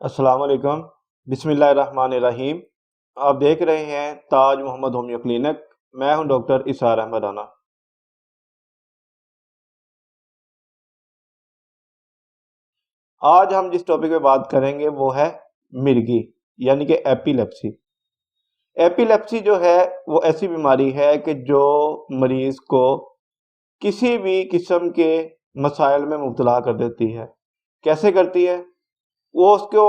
السلام علیکم۔ بسم اللہ الرحمن الرحیم۔ آپ دیکھ رہے ہیں تاج محمد ہومیو کلینک۔ میں ہوں ڈاکٹر اسار احمد رانا۔ آج ہم جس ٹاپک پہ بات کریں گے وہ ہے مرگی یعنی کہ ایپیلیپسی۔ ایپیلیپسی جو ہے وہ ایسی بیماری ہے کہ جو مریض کو کسی بھی قسم کے مسائل میں مبتلا کر دیتی ہے۔ کیسے کرتی ہے؟ وہ اس کو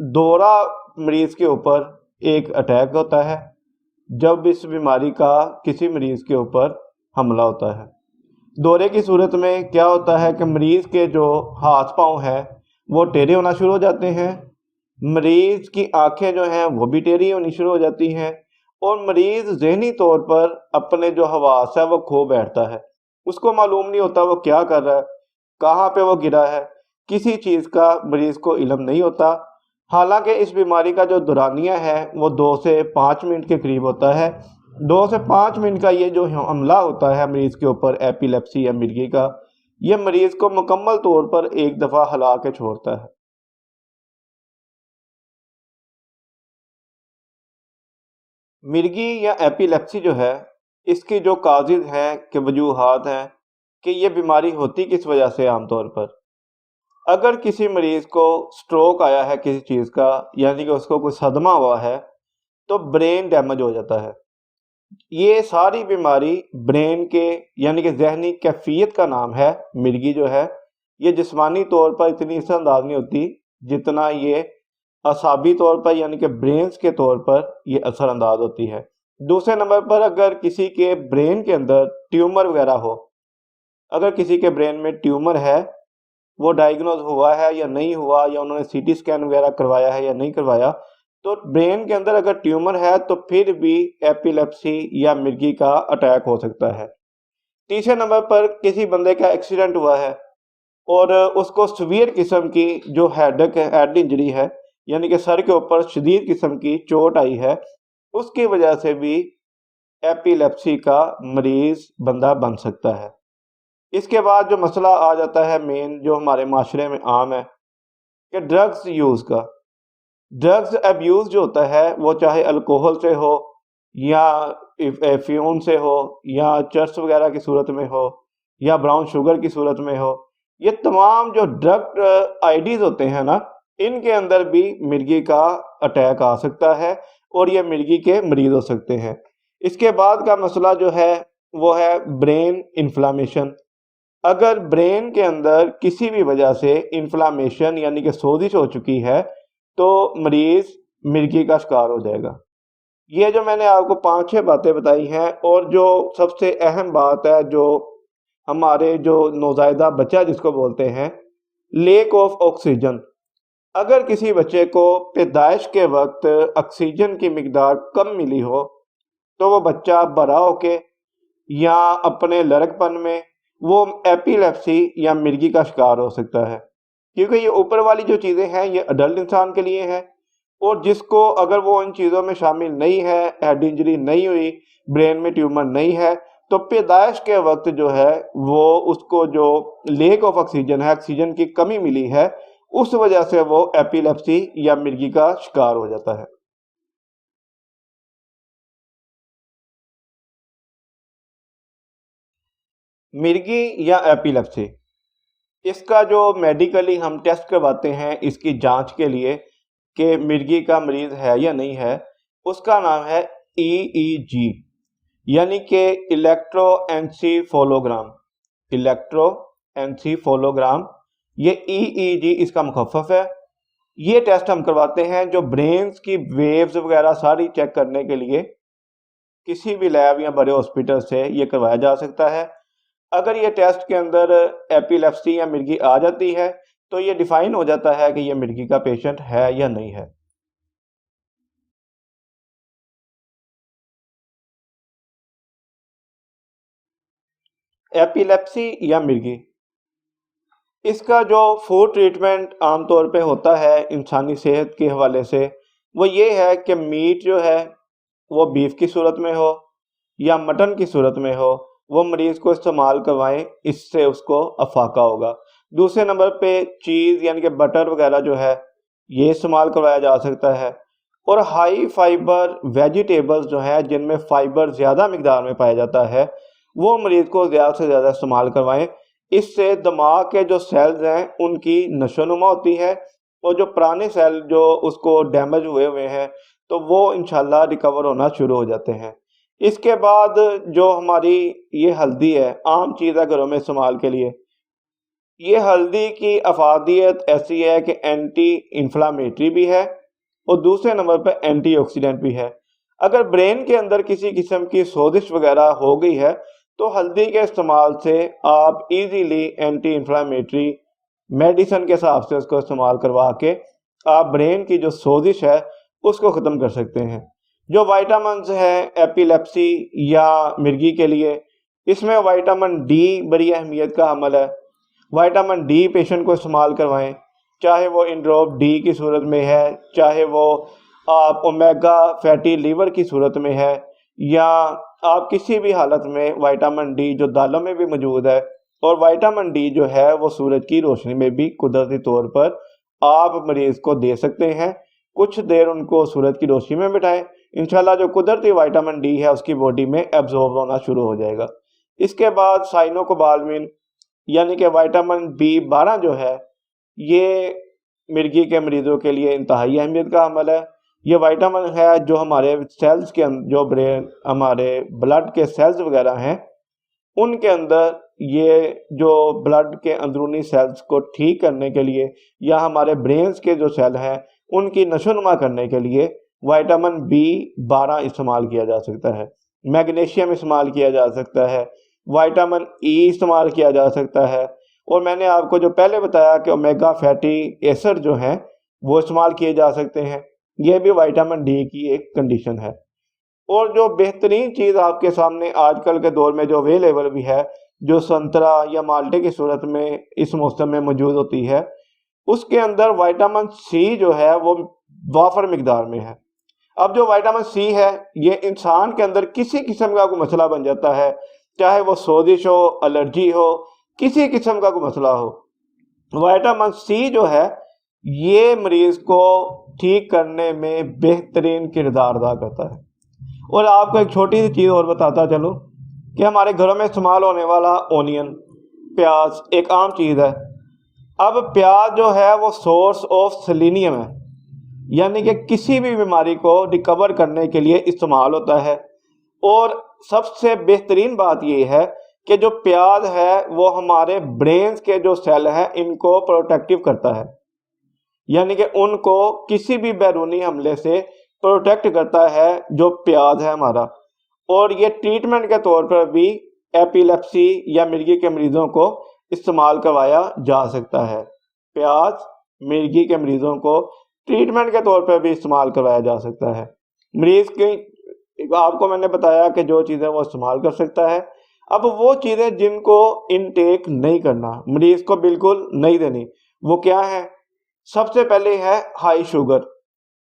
دورہ مریض کے اوپر ایک اٹیک ہوتا ہے جب اس بیماری کا کسی مریض کے اوپر حملہ ہوتا ہے۔ دورے کی صورت میں کیا ہوتا ہے کہ مریض کے جو ہاتھ پاؤں ہیں وہ ٹیڑھے ہونا شروع ہو جاتے ہیں، مریض کی آنکھیں جو ہیں وہ بھی ٹیڑھی ہونی شروع ہو جاتی ہیں، اور مریض ذہنی طور پر اپنے جو حواس ہے وہ کھو بیٹھتا ہے۔ اس کو معلوم نہیں ہوتا وہ کیا کر رہا ہے، کہاں پہ وہ گرا ہے، کسی چیز کا مریض کو علم نہیں ہوتا۔ حالانکہ اس بیماری کا جو دورانیہ ہے وہ 2 سے 5 منٹ کے قریب ہوتا ہے۔ 2 سے 5 منٹ کا یہ جو حملہ ہوتا ہے مریض کے اوپر ایپیلیپسی یا مرگی کا، یہ مریض کو مکمل طور پر ایک دفعہ ہلا کے چھوڑتا ہے۔ مرگی یا ایپیلیپسی جو ہے اس کی جو کازز ہیں کہ وجوہات ہیں کہ یہ بیماری ہوتی کس وجہ سے عام طور پر، اگر کسی مریض کو سٹروک آیا ہے کسی چیز کا، یعنی کہ اس کو کوئی صدمہ ہوا ہے، تو برین ڈیمیج ہو جاتا ہے۔ یہ ساری بیماری برین کے یعنی کہ ذہنی کیفیت کا نام ہے۔ مرگی جو ہے یہ جسمانی طور پر اتنی اثر انداز نہیں ہوتی جتنا یہ اعصابی طور پر یعنی کہ برینز کے طور پر یہ اثر انداز ہوتی ہے۔ دوسرے نمبر پر اگر کسی کے برین کے اندر ٹیومر وغیرہ ہو، اگر کسی کے برین میں ٹیومر ہے، وہ ڈائیگنوز ہوا ہے یا نہیں ہوا، یا انہوں نے سی ٹی سکین وغیرہ کروایا ہے یا نہیں کروایا، تو برین کے اندر اگر ٹیومر ہے تو پھر بھی ایپیلیپسی یا مرگی کا اٹیک ہو سکتا ہے۔ تیسرے نمبر پر کسی بندے کا ایکسیڈنٹ ہوا ہے اور اس کو سویئر قسم کی جو ہیڈ انجری ہے، یعنی کہ سر کے اوپر شدید قسم کی چوٹ آئی ہے، اس کی وجہ سے بھی ایپیلیپسی کا مریض بندہ بن سکتا ہے۔ اس کے بعد جو مسئلہ آ جاتا ہے مین جو ہمارے معاشرے میں عام ہے کہ ڈرگز یوز کا۔ ڈرگز ابیوز جو ہوتا ہے وہ چاہے الکوہل سے ہو یا افیون سے ہو یا چرس وغیرہ کی صورت میں ہو یا براؤن شوگر کی صورت میں ہو، یہ تمام جو ڈرگ آئیڈیز ہوتے ہیں نا، ان کے اندر بھی مرگی کا اٹیک آ سکتا ہے اور یہ مرگی کے مریض ہو سکتے ہیں۔ اس کے بعد کا مسئلہ جو ہے وہ ہے برین انفلامیشن۔ اگر برین کے اندر کسی بھی وجہ سے انفلامیشن یعنی کہ سوزش ہو چکی ہے تو مریض مرگی کا شکار ہو جائے گا۔ یہ جو میں نے آپ کو 5-6 باتیں بتائی ہیں، اور جو سب سے اہم بات ہے جو ہمارے جو نوزائیدہ بچہ جس کو بولتے ہیں لیک آف آکسیجن، اگر کسی بچے کو پیدائش کے وقت آکسیجن کی مقدار کم ملی ہو تو وہ بچہ بڑا ہو کے یا اپنے لڑک پن میں وہ ایپیلیپسی یا مرگی کا شکار ہو سکتا ہے، کیونکہ یہ اوپر والی جو چیزیں ہیں یہ اڈلٹ انسان کے لیے ہیں، اور جس کو اگر وہ ان چیزوں میں شامل نہیں ہے، ہیڈ انجری نہیں ہوئی، برین میں ٹیومر نہیں ہے، تو پیدائش کے وقت جو ہے وہ اس کو جو لیک آف آکسیجن ہے، آکسیجن کی کمی ملی ہے، اس وجہ سے وہ ایپیلیپسی یا مرگی کا شکار ہو جاتا ہے۔ مرگی یا ایپیلیپسی، اس کا جو میڈیکلی ہم ٹیسٹ کرواتے ہیں اس کی جانچ کے لیے کہ مرگی کا مریض ہے یا نہیں ہے، اس کا نام ہے EEG یعنی کہ الیکٹرو انسیفالوگرام۔ الیکٹرو انسیفالوگرام، یہ EEG اس کا مخفف ہے۔ یہ ٹیسٹ ہم کرواتے ہیں جو برینز کی ویوز وغیرہ ساری چیک کرنے کے لیے کسی بھی لیب یا بڑے ہاسپٹل سے یہ کروایا جا سکتا ہے۔ اگر یہ ٹیسٹ کے اندر ایپیلیپسی یا مرگی آ جاتی ہے تو یہ ڈیفائن ہو جاتا ہے کہ یہ مرگی کا پیشنٹ ہے یا نہیں ہے۔ ایپیلیپسی یا مرگی، اس کا جو فوڈ ٹریٹمنٹ عام طور پہ ہوتا ہے انسانی صحت کے حوالے سے وہ یہ ہے کہ میٹ جو ہے وہ بیف کی صورت میں ہو یا مٹن کی صورت میں ہو، وہ مریض کو استعمال کروائیں، اس سے اس کو افاقہ ہوگا۔ دوسرے نمبر پہ چیز یعنی کہ بٹر وغیرہ جو ہے یہ استعمال کروایا جا سکتا ہے۔ اور ہائی فائبر ویجیٹیبلز جو ہیں جن میں فائبر زیادہ مقدار میں پایا جاتا ہے وہ مریض کو زیادہ سے زیادہ استعمال کروائیں۔ اس سے دماغ کے جو سیلز ہیں ان کی نشو و نما ہوتی ہے، اور جو پرانے سیل جو اس کو ڈیمیج ہوئے ہیں تو وہ انشاءاللہ ریکور ہونا شروع ہو جاتے ہیں۔ اس کے بعد جو ہماری یہ ہلدی ہے، عام چیز ہے گھروں میں استعمال کے لیے، یہ ہلدی کی افادیت ایسی ہے کہ اینٹی انفلامیٹری بھی ہے اور دوسرے نمبر پہ اینٹی آکسیڈنٹ بھی ہے۔ اگر برین کے اندر کسی قسم کی سوزش وغیرہ ہو گئی ہے تو ہلدی کے استعمال سے آپ ایزیلی اینٹی انفلامیٹری میڈیسن کے حساب سے اس کو استعمال کروا کے آپ برین کی جو سوزش ہے اس کو ختم کر سکتے ہیں۔ جو وائٹامنز ہیں ایپیلیپسی یا مرگی کے لیے، اس میں وائٹامن ڈی بڑی اہمیت کا حامل ہے۔ وائٹامن ڈی پیشنٹ کو استعمال کروائیں، چاہے وہ انڈروپ ڈی کی صورت میں ہے، چاہے وہ آپ اومیگا فیٹی لیور کی صورت میں ہے، یا آپ کسی بھی حالت میں وائٹامن ڈی جو دالوں میں بھی موجود ہے، اور وائٹامن ڈی جو ہے وہ سورج کی روشنی میں بھی قدرتی طور پر آپ مریض کو دے سکتے ہیں۔ کچھ دیر ان کو سورج کی روشنی میں بٹھائیں، انشاءاللہ جو قدرتی وائٹامن ڈی ہے اس کی باڈی میں ایبزورب ہونا شروع ہو جائے گا۔ اس کے بعد سائنوکوبالمین یعنی کہ وائٹامن B12 جو ہے یہ مرگی کے مریضوں کے لیے انتہائی اہمیت کا حامل ہے۔ یہ وائٹامن ہے جو ہمارے سیلز کے جو ہمارے بلڈ کے سیلز وغیرہ ہیں ان کے اندر، یہ جو بلڈ کے اندرونی سیلز کو ٹھیک کرنے کے لیے یا ہمارے برینز کے جو سیل ہیں ان کی نشو و نما کرنے کے لیے وائٹامن B12 استعمال کیا جا سکتا ہے، میگنیشیم استعمال کیا جا سکتا ہے، وائٹامن ای استعمال کیا جا سکتا ہے، اور میں نے آپ کو جو پہلے بتایا کہ اومیگا فیٹی ایسڈ جو ہیں وہ استعمال کیے جا سکتے ہیں۔ یہ بھی وائٹامن ڈی کی ایک کنڈیشن ہے۔ اور جو بہترین چیز آپ کے سامنے آج کل کے دور میں جو اویلیبل بھی ہے، جو سنترا یا مالٹے کی صورت میں اس موسم میں موجود ہوتی ہے، اس کے اندر وائٹامن سی جو ہے وہ وافر مقدار میں ہے۔ اب جو وائٹامن سی ہے یہ انسان کے اندر کسی قسم کا کوئی مسئلہ بن جاتا ہے، چاہے وہ سوزش ہو، الرجی ہو، کسی قسم کا کوئی مسئلہ ہو، وائٹامن سی جو ہے یہ مریض کو ٹھیک کرنے میں بہترین کردار ادا کرتا ہے۔ اور آپ کو ایک چھوٹی سی چیز اور بتاتا چلوں کہ ہمارے گھروں میں استعمال ہونے والا اونین، پیاز ایک عام چیز ہے۔ اب پیاز جو ہے وہ سورس آف سیلینیم ہے، یعنی کہ کسی بھی بیماری کو ریکور کرنے کے لیے استعمال ہوتا ہے۔ اور سب سے بہترین بات یہ ہے کہ جو پیاز ہے وہ ہمارے برینز کے جو سیل ہیں ان کو پروٹیکٹیو کرتا ہے، یعنی کہ ان کو کسی بھی بیرونی حملے سے پروٹیکٹ کرتا ہے جو پیاز ہے ہمارا۔ اور یہ ٹریٹمنٹ کے طور پر بھی ایپیلیپسی یا مرگی کے مریضوں کو استعمال کروایا جا سکتا ہے۔ پیاز مرگی کے مریضوں کو ٹریٹمنٹ کے طور پر بھی استعمال کروایا جا سکتا ہے۔ مریض کی آپ کو میں نے بتایا کہ جو چیزیں وہ استعمال کر سکتا ہے۔ اب وہ چیزیں جن کو انٹیک نہیں کرنا، مریض کو بالکل نہیں دینی، وہ کیا ہیں؟ سب سے پہلے ہے ہائی شوگر۔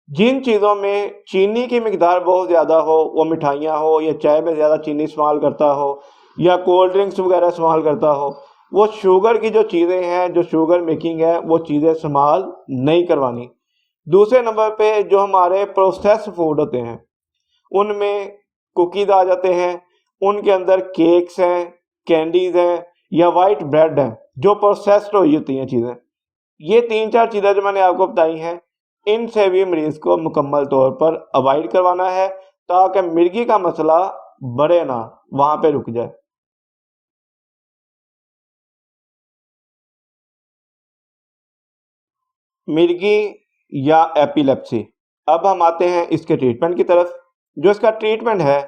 جن چیزوں میں چینی کی مقدار بہت زیادہ ہو، وہ مٹھائیاں ہو یا چائے میں زیادہ چینی استعمال کرتا ہو یا کولڈ ڈرنکس وغیرہ استعمال کرتا ہو، وہ شوگر کی جو چیزیں ہیں، جو شوگر میکنگ ہے، وہ چیزیں استعمال نہیں کروانی۔ دوسرے نمبر پہ جو ہمارے پروسیس فوڈ ہوتے ہیں ان میں کوکیز آ جاتے ہیں، ان کے اندر کیکس ہیں، کینڈیز ہیں یا وائٹ بریڈ ہیں جو پروسیسڈ ہوئی ہوتی ہیں چیزیں۔ یہ 3-4 چیزیں جو میں نے آپ کو بتائی ہیں ان سے بھی مریض کو مکمل طور پر اوائڈ کروانا ہے تاکہ مرگی کا مسئلہ بڑھے نہ، وہاں پہ رک جائے۔ مرگی یا ایپیلیپسی، اب ہم آتے ہیں اس کے ٹریٹمنٹ کی طرف۔ جو اس کا ٹریٹمنٹ ہے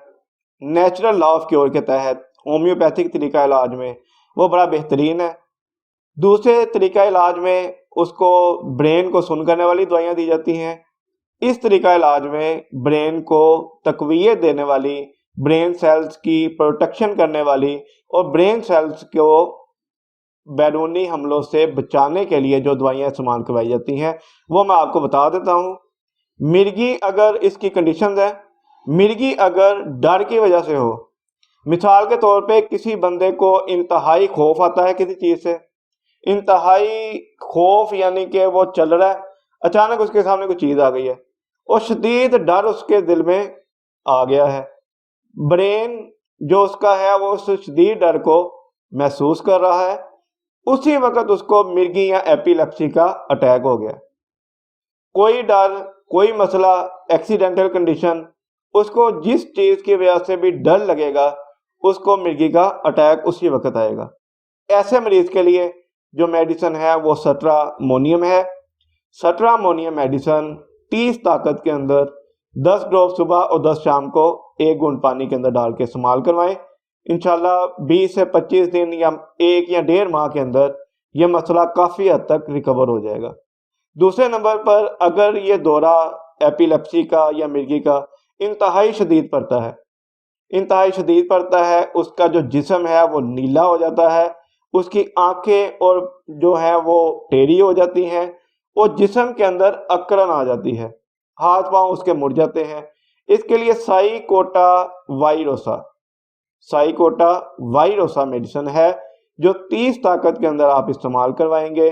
نیچرل لا آف کیور کے تحت ہومیوپیتھک طریقہ علاج میں وہ بڑا بہترین ہے۔ دوسرے طریقہ علاج میں اس کو برین کو سن کرنے والی دوائیاں دی جاتی ہیں۔ اس طریقہ علاج میں برین کو تقویت دینے والی، برین سیلز کی پروٹیکشن کرنے والی اور برین سیلز کو بیرونی حملوں سے بچانے کے لیے جو دوائیاں استعمال کروائی جاتی ہیں وہ میں آپ کو بتا دیتا ہوں۔ مرگی اگر اس کی کنڈیشنز ہیں، مرگی اگر ڈر کی وجہ سے ہو، مثال کے طور پہ کسی بندے کو انتہائی خوف آتا ہے کسی چیز سے، انتہائی خوف یعنی کہ وہ چل رہا ہے، اچانک اس کے سامنے کوئی چیز آ گئی ہے اور شدید ڈر اس کے دل میں آ گیا ہے، برین جو اس کا ہے وہ اس شدید ڈر کو محسوس کر رہا ہے، اسی وقت اس کو مرگی یا ایپیلیپسی کا اٹیک ہو گیا۔ کوئی ڈر، کوئی مسئلہ، ایکسیڈنٹل کنڈیشن، اس کو جس چیز کی وجہ سے بھی ڈر لگے گا اس کو مرگی کا اٹیک اسی وقت آئے گا۔ ایسے مریض کے لیے جو میڈیسن ہے وہ سٹرامونیم ہے۔ سٹرامونیم میڈیسن 30 طاقت کے اندر 10 ڈراپ صبح اور 10 شام کو 1 گھونٹ پانی کے اندر ڈال کے استعمال کروائیں۔ انشاءاللہ 20 سے 25 دن یا 1 یا 1.5 ماہ کے اندر یہ مسئلہ کافی حد تک ریکور ہو جائے گا۔ دوسرے نمبر پر اگر یہ دورہ ایپیلیپسی کا یا مرگی کا انتہائی شدید پڑتا ہے، اس کا جو جسم ہے وہ نیلا ہو جاتا ہے، اس کی آنکھیں اور جو ہے وہ ٹیڑھی ہو جاتی ہیں اور جسم کے اندر اکرن آ جاتی ہے، ہاتھ پاؤں اس کے مڑ جاتے ہیں، اس کے لیے سائیکوٹا وائروسا میڈیسن ہے جو 30 طاقت کے اندر آپ استعمال کروائیں گے۔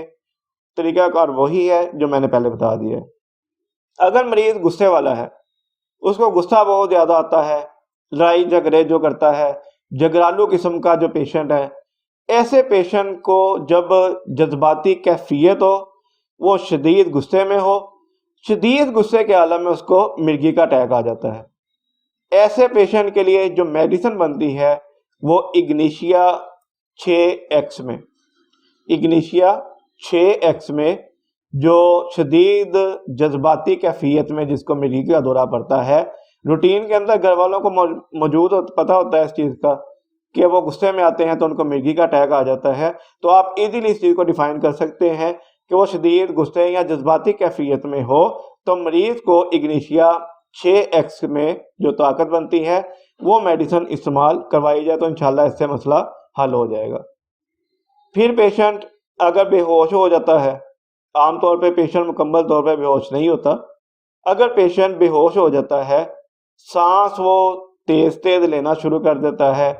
طریقہ کار وہی ہے جو میں نے پہلے بتا دیا ہے۔ اگر مریض غصے والا ہے، اس کو غصہ بہت زیادہ آتا ہے، لڑائی جھگڑے جو کرتا ہے، جھگڑالو قسم کا جو پیشنٹ ہے، ایسے پیشنٹ کو جب جذباتی کیفیت ہو، وہ شدید غصے میں ہو، شدید غصے کے عالم میں اس کو مرگی کا اٹیک آ جاتا ہے، ایسے پیشنٹ کے لیے جو میڈیسن بنتی ہے وہ اگنیشیا 6X میں جو شدید جذباتی کیفیت میں جس کو مرگی کا دورہ پڑتا ہے، روٹین کے اندر گھر والوں کو پتہ ہوتا ہے اس چیز کا کہ وہ غصے میں آتے ہیں تو ان کو مرگی کا اٹیک آ جاتا ہے، تو آپ ایزیلی اس چیز کو ڈیفائن کر سکتے ہیں کہ وہ شدید غصے یا جذباتی کیفیت میں ہو تو مریض کو اگنیشیا 6X میں جو طاقت بنتی ہے وہ میڈیسن استعمال کروائی جائے تو انشاءاللہ اس سے مسئلہ حل ہو جائے گا۔ پھر پیشنٹ اگر بے ہوش ہو جاتا ہے، عام طور پہ پیشنٹ مکمل طور پہ بے ہوش نہیں ہوتا، اگر پیشنٹ بے ہوش ہو جاتا ہے، سانس وہ تیز لینا شروع کر دیتا ہے،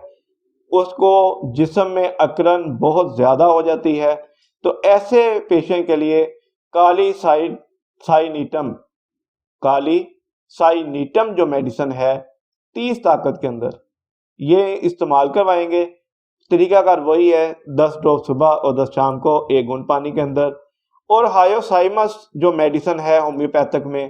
اس کو جسم میں اکرن بہت زیادہ ہو جاتی ہے، تو ایسے پیشنٹ کے لیے کالی سائنیٹم جو میڈیسن ہے 30 طاقت کے اندر یہ استعمال کروائیں گے۔ طریقہ کار وہی ہے، 10 ڈراپ صبح اور 10 شام کو 1 گھونٹ پانی کے اندر۔ اور ہائیوسائمس جو میڈیسن ہے ہومیوپیتھک میں،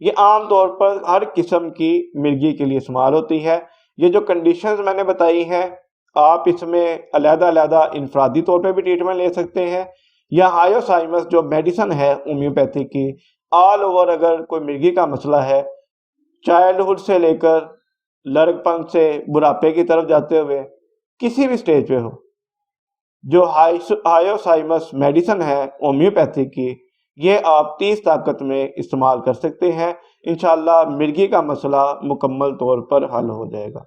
یہ عام طور پر ہر قسم کی مرگی کے لیے استعمال ہوتی ہے۔ یہ جو کنڈیشنز میں نے بتائی ہیں آپ اس میں علیحدہ انفرادی طور پہ بھی ٹریٹمنٹ لے سکتے ہیں، یا ہائیوسائمس جو میڈیسن ہے ہومیوپیتھک کی آل اوور اگر کوئی مرگی کا مسئلہ ہے، چائلڈہڈ سے لے کر لڑک پن سے بڑھاپے کی طرف جاتے ہوئے کسی بھی سٹیج پہ ہو، جو ہائیوسائمس میڈیسن ہے ہومیوپیتھک کی یہ آپ 30 طاقت میں استعمال کر سکتے ہیں۔ انشاءاللہ مرگی کا مسئلہ مکمل طور پر حل ہو جائے گا۔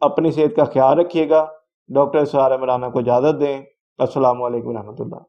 اپنی صحت کا خیال رکھیے گا۔ ڈاکٹر اسرار عمرانہ کو اجازت دیں۔ السلام علیکم ورحمۃ اللہ۔